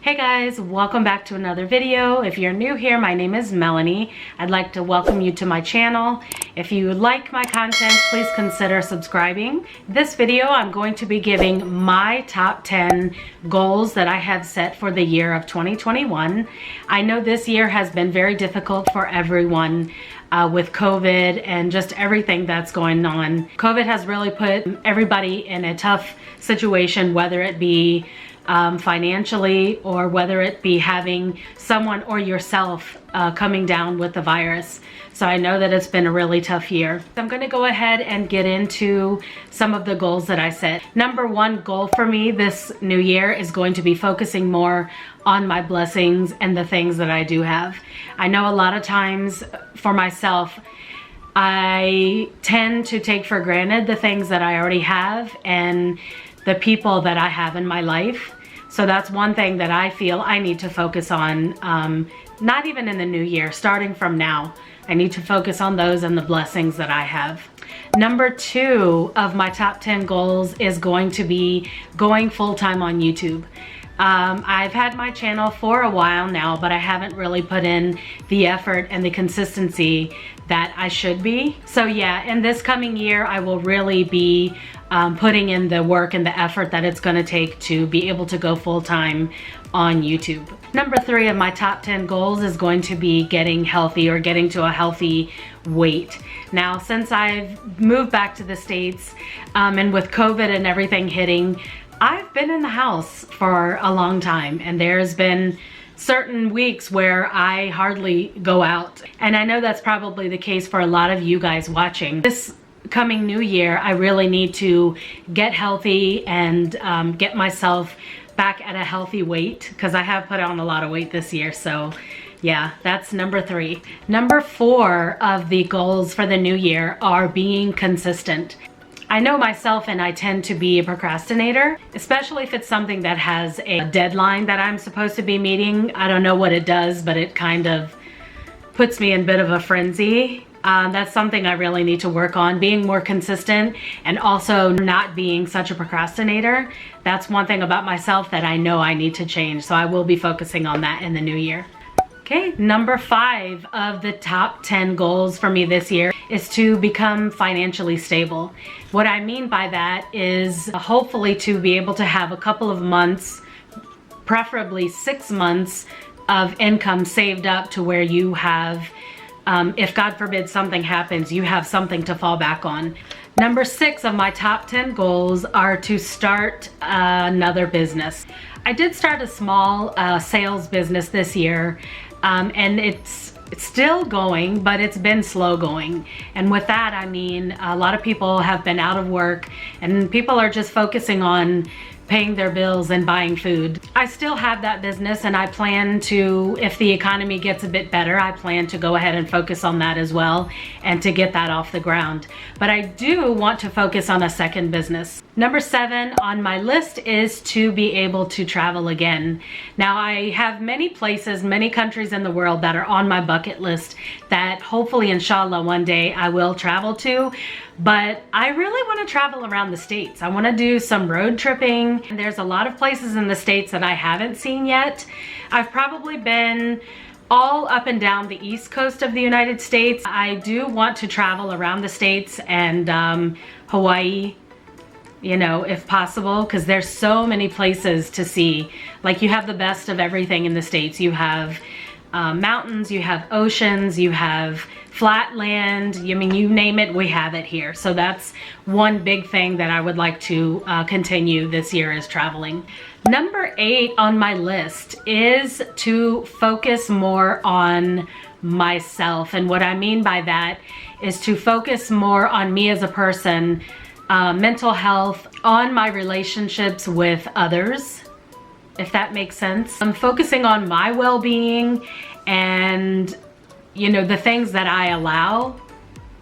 Hey guys, welcome back to another video. If you're new here, my name is Melanie. I'd like to welcome you to my channel. If you like my content, please consider subscribing. This video, I'm going to be giving my top 10 goals that I have set for the year of 2021. I know this year has been very difficult for everyone with COVID and just everything that's going on. COVID has really put everybody in a tough situation, whether it be financially or whether it be having someone or yourself coming down with the virus. So I know that it's been a really tough year. I'm going to go ahead and get into some of the goals that I set. Number one goal for me this new year is going to be focusing more on my blessings and the things that I do have. I know a lot of times for myself, I tend to take for granted the things that I already have and the people that I have in my life. So that's one thing that I feel I need to focus on, not even in the new year, starting from now. I need to focus on those and the blessings that I have. Number two of my top 10 goals is going to be going full-time on YouTube. I've had my channel for a while now, but I haven't really put in the effort and the consistency that I should be. So yeah, in this coming year, I will really be putting in the work and the effort that it's gonna take to be able to go full-time on YouTube. Number three of my top 10 goals is going to be getting healthy or getting to a healthy weight. Now, since I've moved back to the States and with COVID and everything hitting, I've been in the house for a long time, and there's been certain weeks where I hardly go out. And I know that's probably the case for a lot of you guys watching. This coming new year, I really need to get healthy and get myself back at a healthy weight, because I have put on a lot of weight this year. So yeah, that's number three. Number four of the goals for the new year are being consistent. I know myself, and I tend to be a procrastinator, especially if it's something that has a deadline that I'm supposed to be meeting. I don't know what it does, but it kind of puts me in a bit of a frenzy. That's something I really need to work on, being more consistent and also not being such a procrastinator. That's one thing about myself that I know I need to change. So I will be focusing on that in the new year. Okay, number five of the top 10 goals for me this year is to become financially stable. What I mean by that is hopefully to be able to have a couple of months, preferably 6 months of income saved up to where you have, if God forbid something happens, you have something to fall back on. Number six of my top 10 goals are to start another business. I did start a small sales business this year, and it's still going, but it's been slow going. And with that, I mean, a lot of people have been out of work and people are just focusing on paying their bills and buying food. I still have that business, and I plan to, if the economy gets a bit better, I plan to go ahead and focus on that as well and to get that off the ground. But I do want to focus on a second business. Number seven on my list is to be able to travel again. Now, I have many places, many countries in the world that are on my bucket list that hopefully, inshallah, one day I will travel to. But I really want to travel around the States. I want to do some road tripping. And there's a lot of places in the States that I haven't seen yet. I've probably been all up and down the East Coast of the United States. I do want to travel around the States and Hawaii, you know, if possible, because there's so many places to see. Like, you have the best of everything in the States. You have mountains, you have oceans, you have flat land. I mean, you name it, we have it here. So that's one big thing that I would like to continue this year, is traveling. Number 8 on my list is to focus more on myself. And what I mean by that is to focus more on me as a person, mental health, on my relationships with others, if that makes sense. I'm focusing on my well-being and, you know, the things that I allow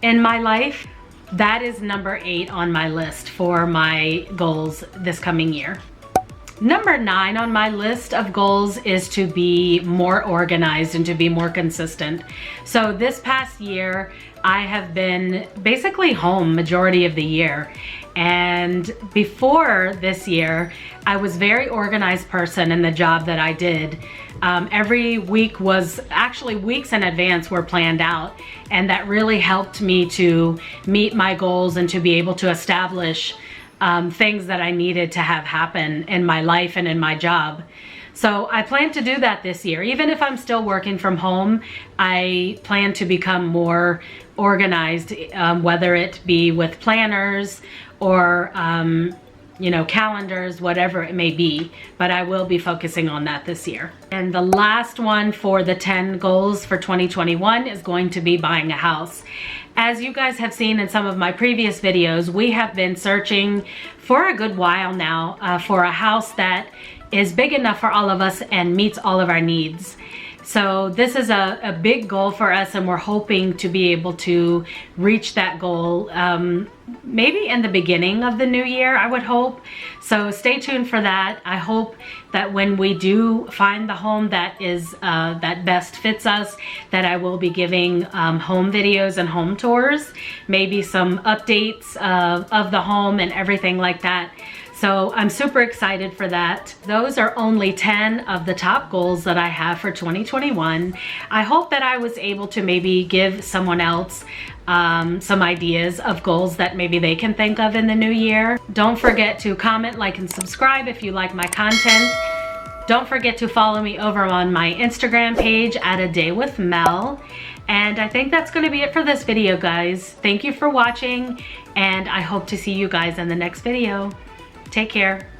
in my life. That is number 8 on my list for my goals this coming year. Number 9 on my list of goals is to be more organized and to be more consistent. So this past year, I have been basically home majority of the year. And before this year, I was a very organized person in the job that I did. Every week was actually weeks in advance were planned out, and that really helped me to meet my goals and to be able to establish things that I needed to have happen in my life and in my job. So I plan to do that this year. Even if I'm still working from home, I plan to become more organized, whether it be with planners or you know, calendars, whatever it may be, but I will be focusing on that this year. And the last one for the 10 goals for 2021 is going to be buying a house. As you guys have seen in some of my previous videos, we have been searching for a good while now for a house that is big enough for all of us and meets all of our needs. So this is a big goal for us, and we're hoping to be able to reach that goal maybe in the beginning of the new year, I would hope. So stay tuned for that. I hope that when we do find the home that is that best fits us, that I will be giving home videos and home tours, maybe some updates of the home and everything like that. So I'm super excited for that. Those are only 10 of the top goals that I have for 2021. I hope that I was able to maybe give someone else some ideas of goals that maybe they can think of in the new year. Don't forget to comment, like, and subscribe if you like my content. Don't forget to follow me over on my Instagram page at A Day with Mel. And I think that's going to be it for this video, guys. Thank you for watching, and I hope to see you guys in the next video. Take care.